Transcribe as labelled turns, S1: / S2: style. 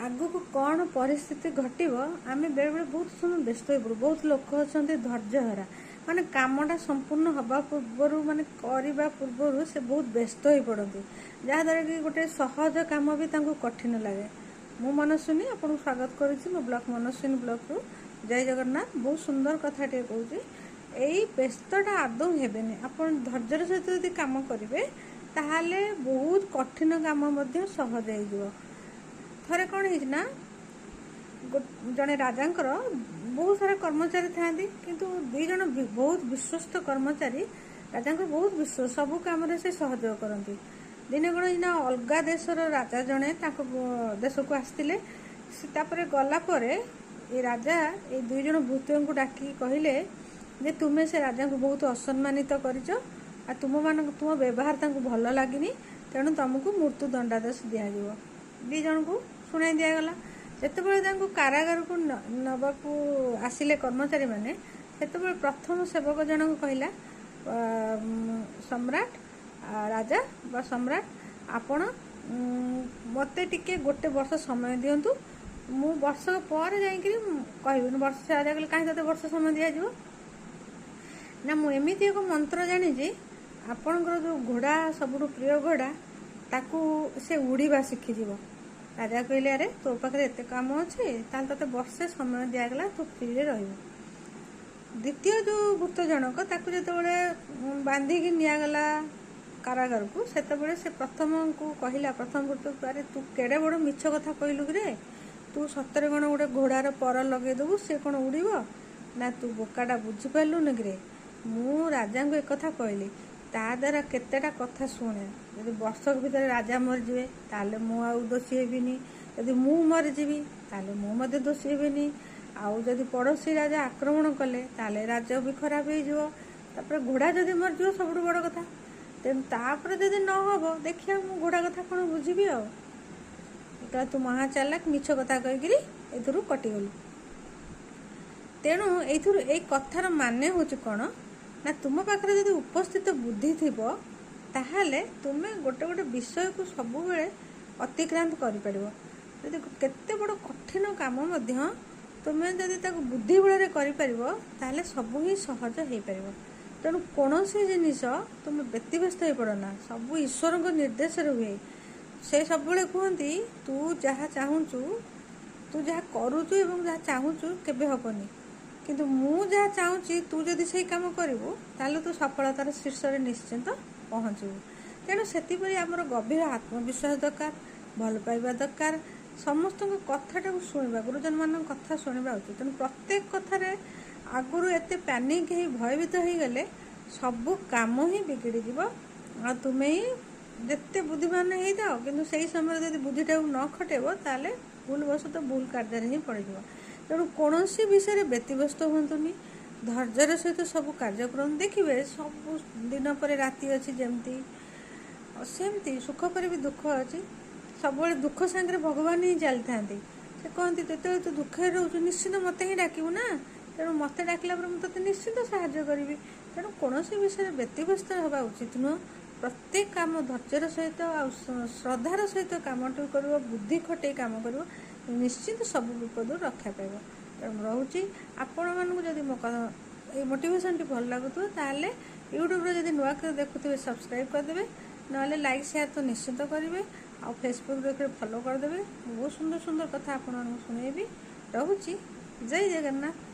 S1: आगु को कौन परिस्थिति घटव आम बेले बेले बहुत समय व्यस्त हो पड़ू। बहुत लोक अच्छा धैर्यहरा माने कामटा संपूर्ण हवा पूर्वर माने करने पूर्वर से बहुत व्यस्त हो पड़ती जहाँद्वारा कि गोटे सहज कम भी कठिन लगे। मु मनस्विनी आपको स्वागत करुच्ची मो ब्लॉक मनस्विनी ब्लॉक रु जय जगन्नाथ। बहुत सुंदर कथा टे कहूँ यही व्यस्तटा आदौ हेनी आप धैर्यर सहित यदि कम करेंगे ताहले बहुत कठिन कम सहज हो। थरे कौन है जड़े राजा बहुत सारा कर्मचारी था किंतु दुई जन बहुत विश्वस्त कर्मचारी राजा बहुत विश्वास सब कम से सहयोग करती। दिने कौन है अलग देशर राजा जड़े देश को आसते गलापर ये राजा ये दुई जन भूतों को डाकी कहले जे तुम्हें से राजा को बहुत असम्मानित कर तुम व्यवहार भल लगे तेणु तुमको मृत्यु दंडादेश दिज्व। दी जन को शुणाई दिगला जो कारागार को नवाक आसिले कर्मचारी मैंने से प्रथम सेवक जन को कहला सम्राट राजा बा सम्राट आपण मत टिके गोटे वर्ष समय दिंतु मु वर्ष पर जाकि वर्ष राजा कहले कहीं ते वर्ष समय दिज्व ना मुझे एक मंत्र जानी आपणकर जो घोड़ा सबुठ प्रिय घोड़ा ताकू से उड़ीबा शिखिज। राजा कहले अरे तो पाखे एत कम अच्छे ते वर्षे समय दिगला तू फ्री रही। द्वितीय जो भूत जनक जो बांधिकी निगला कारागार को से प्रथम को कहला प्रथम भूत को अरे तू केड़े बड़ मिछ कथा कहलु रे तू सतरे कौन गोटे घोड़ार पर लगेदेबू सी कौन उड़ीब ना तू बोकाटा बुझीपारूनि कि मु राजा को एक कथा कहली ता द्वारा केतेटा कथा शुणे यदि वर्षक भितर राजा मरीजे ताले मु आउ दोषी हेबिनी यदि मु मरीजी ताले मु दोषी हेबिनी आउ जदि पड़ोसी राजा आक्रमण कले ताले राज्य भी खराब हो घोड़ा जदि मरीज सब बड़ कथा तेणु तापर जदि न हम देखिए मु घोड़ा कथा कौन बुझी आ तू महा चालाक मिछ कथा कहीकि कटिगलु। तेणु ये कथार माने हूँ कौन ना तुम पाखे जदि उपस्थित बुद्धि थी ताहले तुमे गोटे गोटे विषय को सब बेले अतिक्रांत कर केते बड़ कठिन काम तुम्हें जदि बुद्धि बल कर सब ही सहज हो पार। तेणु कौन सी जिनिस तुम व्यतिव्यस्त हो पड़ना सब ईश्वर निर्देश हुए से सब कहती तू जहाँ चाहूचु तू जहाँ करुचु एवं जहाँ चाहूचु केबे हबनी किंतु मु जहाँ चाहूँगी तू जदि से कम करू ताले तू सफलतार शीर्ष में निश्चिंत पहुँचू। तेणु से आमर गभीर आत्मविश्वास दरकार भल पाइबा दरकार समस्त कथाटा शुणा गुरुजन मान कथा शुणा उचित। तेणु प्रत्येक कथार आगुरी एत पैनिक भयभीत हो गले सबू काम ही बिगड़ी आ तुम्हें ही जिते बुद्धिमान हो था कि से समय जब बुद्धिटा न खटेब ताले भूल बसत भूल कार्य ही पड़। तेणु कौन विषय व्यतिव्यस्त हूँ धैर्यर सहित सब कार्यक्रम देखिए सब दिन पर राति अच्छी जमती सेमती सुख पर भी दुख अच्छी सब दुख सांगे भगवान ही चली था से कहती जो तू दुखे रोचु निश्चित मत ही डाकू ना तेणु मत डाकला मुझे निश्चित साहाय्य करी। तेणु कौन विषय व्यतिव्यस्त हवा उचित नुह प्रत्येक काम धैर्यर सहित आ श्रद्धार सहित कम कर बुद्धि खटे कम कर निश्चित सब विपद रक्षा पाइब। तेणु रोचे आपण मानक जदि मो मोटिवेशन टी भल लगुव ताले यूट्यूब जदि नुआ देखुए सब्सक्राइब करदे ना लाइक शेयर तो निश्चित करेंगे आ फेसबुक देख फॉलो करदे। बहुत सुंदर सुंदर कथा आपण शुणेबी। रोची जय जगन्नाथ।